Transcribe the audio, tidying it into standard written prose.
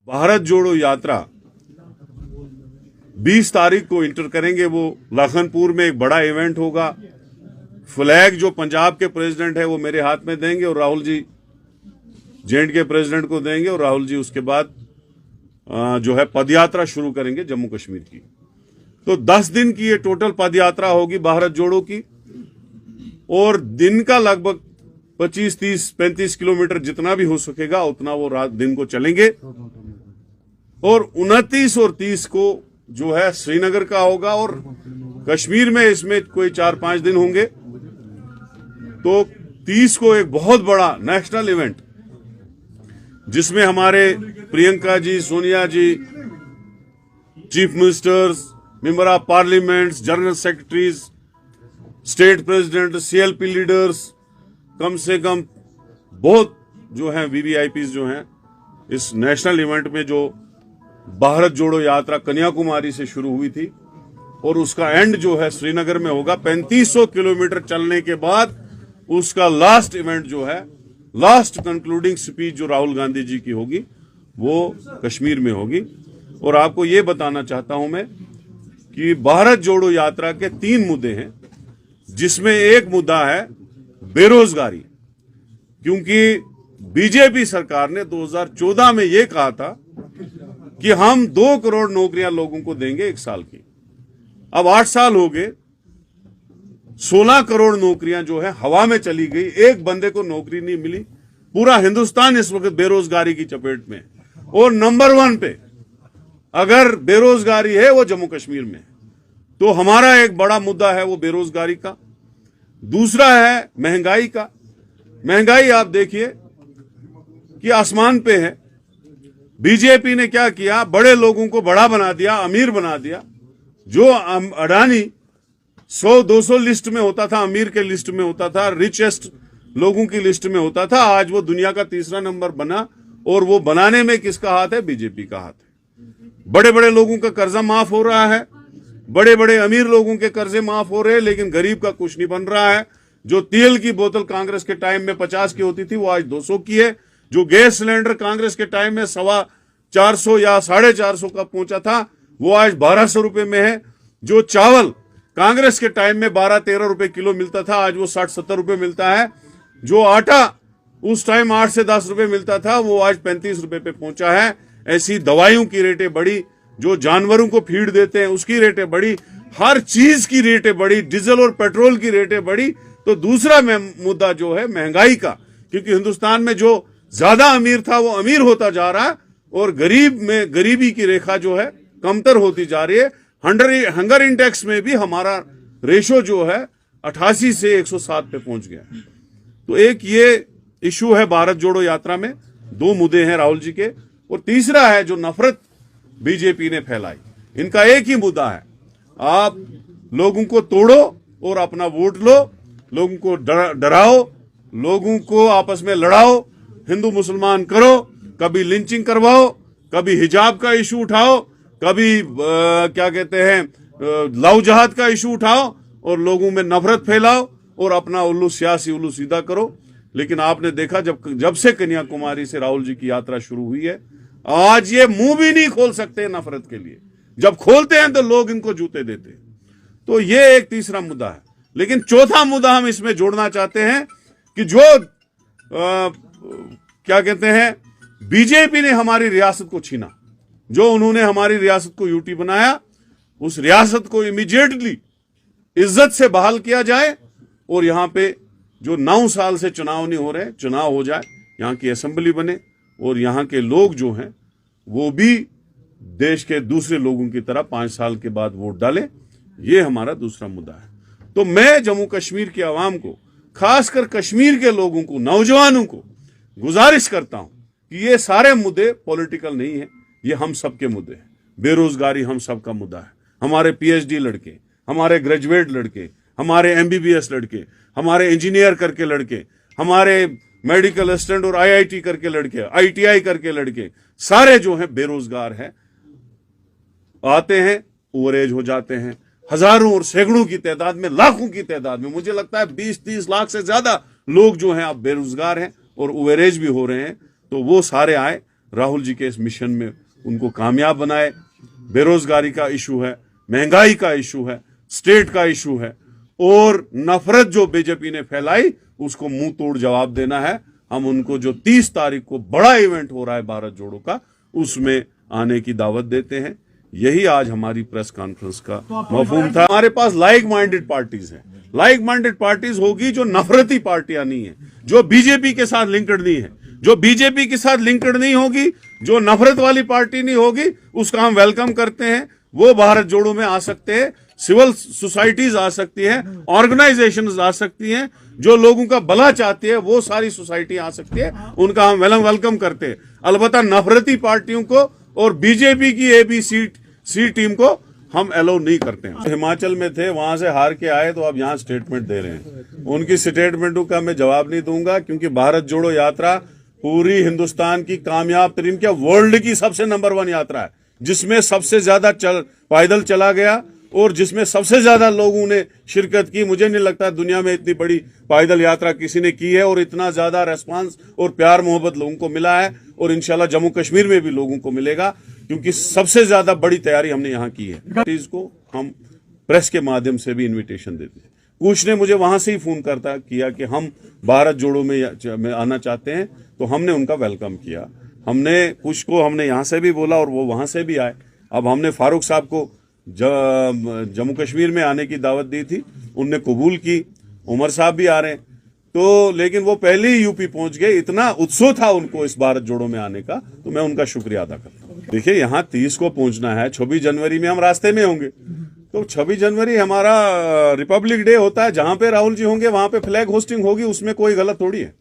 भारत जोड़ो यात्रा 20 तारीख को इंटर करेंगे। वो लखनपुर में एक बड़ा इवेंट होगा। फ्लैग जो पंजाब के प्रेसिडेंट है वो मेरे हाथ में देंगे और राहुल जी जेएंड के प्रेसिडेंट को देंगे और राहुल जी उसके बाद जो है पदयात्रा शुरू करेंगे जम्मू कश्मीर की। तो 10 दिन की ये टोटल पदयात्रा होगी भारत जोड़ो की और दिन का लगभग 25, 30, 35 किलोमीटर जितना भी हो सकेगा उतना वो रात दिन को चलेंगे। और 29 और 30 को जो है श्रीनगर का होगा और कश्मीर में इसमें कोई 4-5 दिन होंगे। तो 30 को एक बहुत बड़ा नेशनल इवेंट जिसमें हमारे Priyanka ji, Sonia ji, chief ministers, member of parliament, general secretaries, state president, CLP leaders, कम से कम बहुत जो हैं वीवीआईपीज जो हैं इस नेशनल इवेंट में, जो भारत जोड़ो यात्रा कन्याकुमारी से शुरू हुई थी और उसका एंड जो है श्रीनगर में होगा। 3500 किलोमीटर चलने के बाद उसका लास्ट इवेंट जो है, लास्ट कंक्लूडिंग स्पीच जो राहुल गांधी जी की होगी वो कश्मीर में होगी। और आपको ये बताना चाहता हूं मैं कि भारत जोड़ो यात्रा के 3 मुद्दे हैं, जिसमें एक मुद्दा है बेरोजगारी, क्योंकि बीजेपी सरकार ने 2014 में यह कहा था कि हम 2 करोड़ नौकरियां लोगों को देंगे 1 साल की। अब 8 साल हो गए, 16 करोड़ नौकरियां जो है हवा में चली गई, एक बंदे को नौकरी नहीं मिली। पूरा हिंदुस्तान इस वक्त बेरोजगारी की चपेट में और नंबर 1 पे अगर बेरोजगारी है वो जम्मू कश्मीर में। तो हमारा एक बड़ा मुद्दा है वो बेरोजगारी का। दूसरा है महंगाई का। महंगाई आप देखिए कि आसमान पे है। बीजेपी ने क्या किया, बड़े लोगों को बड़ा बना दिया, अमीर बना दिया। जो अडानी 100-200 लिस्ट में होता था, अमीर के लिस्ट में होता था, रिचेस्ट लोगों की लिस्ट में होता था, आज वो दुनिया का 3रा नंबर बना। और वो बनाने में किसका हाथ है? बीजेपी का हाथ है। बड़े बड़े लोगों का कर्जा माफ हो रहा है, बड़े बड़े अमीर लोगों के कर्जे माफ हो रहे हैं, लेकिन गरीब का कुछ नहीं बन रहा है। जो तेल की बोतल कांग्रेस के टाइम में 50 की होती थी वो आज 200 की है। जो गैस सिलेंडर कांग्रेस के टाइम में 450 या 450 का पहुंचा था वो आज 1200 रुपए में है। जो चावल कांग्रेस के टाइम में 12-13 रुपए किलो मिलता था आज वो 60-70 रुपए मिलता है। जो आटा उस टाइम 8 से 10 रुपए मिलता था वो आज 35 रुपए पे पहुंचा है। ऐसी दवाइयों की रेटें बढ़ी, जो जानवरों को फीड देते हैं उसकी रेटें बढ़ी, हर चीज की रेटें बढ़ी, डीजल और पेट्रोल की रेटें बढ़ी। तो दूसरा मुद्दा जो है महंगाई का, क्योंकि हिंदुस्तान में जो ज्यादा अमीर था वो अमीर होता जा रहा है और गरीब में गरीबी की रेखा जो है कमतर होती जा रही है। हंगर इंडेक्स में भी हमारा रेशो जो है 88 से 107 पे पहुंच गया। तो एक ये इशू है भारत जोड़ो यात्रा में। 2 मुद्दे हैं राहुल जी के। और तीसरा है जो नफरत बीजेपी ने फैलाई। इनका एक ही मुद्दा है, आप लोगों को तोड़ो और अपना वोट लो, लोगों को डराओ, लोगों को आपस में लड़ाओ, हिंदू मुसलमान करो, कभी लिंचिंग करवाओ, कभी हिजाब का इशू उठाओ, कभी क्या कहते हैं लव जहाद का इशू उठाओ और लोगों में नफरत फैलाओ और अपना उल्लू सीधा करो। लेकिन आपने देखा जब से कन्याकुमारी से राहुल जी की यात्रा शुरू हुई है, आज ये मुंह भी नहीं खोल सकते नफरत के लिए। जब खोलते हैं तो लोग इनको जूते देते हैं। तो ये एक तीसरा मुद्दा है। लेकिन चौथा मुद्दा हम इसमें जोड़ना चाहते हैं कि जो क्या कहते हैं बीजेपी ने हमारी रियासत को छीना, जो उन्होंने हमारी रियासत को यूटी बनाया, उस रियासत को इमीडिएटली इज्जत से बहाल किया जाए और यहां पे जो 9 साल से चुनाव नहीं हो रहे, चुनाव हो जाए, यहां की असेंबली बने और यहां के लोग जो हैं वो भी देश के दूसरे लोगों की तरह 5 साल के बाद वोट डालें। ये हमारा दूसरा मुद्दा है। तो मैं जम्मू कश्मीर की आवाम को, खासकर कश्मीर के लोगों को, नौजवानों को गुजारिश करता हूं कि ये सारे मुद्दे पॉलिटिकल नहीं है, ये हम सबके मुद्दे हैं। बेरोजगारी हम सबका मुद्दा है। हमारे पीएचडी लड़के, हमारे ग्रेजुएट लड़के, हमारे एमबीबीएस लड़के, हमारे इंजीनियर करके लड़के, हमारे मेडिकल असिस्टेंट और आईआईटी करके लड़के, आईटीआई करके लड़के, सारे जो हैं बेरोजगार हैं। आते हैं, ओवर एज हो जाते हैं। हजारों और सैकड़ों की तादाद में, लाखों की तादाद में, मुझे लगता है 20-30 लाख से ज्यादा लोग जो हैं अब बेरोजगार हैं और ओवर एज भी हो रहे हैं। तो वो सारे आए, राहुल जी के इस मिशन में उनको कामयाब बनाए। बेरोजगारी का इशू है, महंगाई का इशू है, स्टेट का इशू है, और नफरत जो बीजेपी ने फैलाई उसको मुंह तोड़ जवाब देना है। हम उनको जो 30 तारीख को बड़ा इवेंट हो रहा है भारत जोड़ो का, उसमें आने की दावत देते हैं। यही आज हमारी प्रेस कॉन्फ्रेंस का मफहूम था। हमारे पास लाइक माइंडेड पार्टीज हैं। लाइक माइंडेड पार्टीज होगी जो नफरती पार्टियां नहीं है, जो बीजेपी के साथ लिंक्ड नहीं है। जो बीजेपी के साथ लिंक्ड नहीं होगी, जो नफरत वाली पार्टी नहीं होगी, उसका हम वेलकम करते हैं। वो भारत जोड़ो में आ सकते हैं, सिविल सोसाइटीज आ सकती है, ऑर्गेनाइजेशंस आ सकती हैं, जो लोगों का भला चाहती है वो सारी सोसाइटी आ सकती है, उनका हम वेलकम करते हैं। अलबत्ता नफरती पार्टियों को और बीजेपी की ABC टीम को हम अलाउ नहीं करते हैं। हिमाचल में थे, वहां से हार के आए, तो अब यहाँ स्टेटमेंट दे रहे हैं। उनकी स्टेटमेंटों का मैं जवाब नहीं दूंगा, क्योंकि भारत जोड़ो यात्रा पूरी हिंदुस्तान की कामयाब तरीन, क्या वर्ल्ड की सबसे नंबर 1 यात्रा है, जिसमें सबसे ज्यादा पैदल चला गया और जिसमें सबसे ज्यादा लोगों ने शिरकत की। मुझे नहीं लगता दुनिया में इतनी बड़ी पैदल यात्रा किसी ने की है, और इतना ज्यादा रेस्पॉन्स और प्यार मोहब्बत लोगों को मिला है, और इंशाल्लाह जम्मू कश्मीर में भी लोगों को मिलेगा, क्योंकि सबसे ज्यादा बड़ी तैयारी हमने यहाँ की है। इसको हम प्रेस के माध्यम से भी इन्विटेशन देते हैं। कुछ ने मुझे वहां से ही फोन किया कि हम भारत जोड़ो में आना चाहते हैं, तो हमने उनका वेलकम किया। हमने कुछ को हमने यहाँ से भी बोला और वो वहां से भी आए। अब हमने फारूक साहब को जम्मू कश्मीर में आने की दावत दी थी, उनने कबूल की। उमर साहब भी आ रहे हैं, तो लेकिन वो पहले ही यूपी पहुंच गए। इतना उत्सव था उनको इस भारत जोड़ो में आने का, तो मैं उनका शुक्रिया अदा करता हूँ। देखिए, यहाँ 30 को पहुंचना है, 26 जनवरी में हम रास्ते में होंगे। तो 26 जनवरी हमारा रिपब्लिक डे होता है, जहां पे राहुल जी होंगे वहां पे फ्लैग होस्टिंग होगी, उसमें कोई गलत थोड़ी है।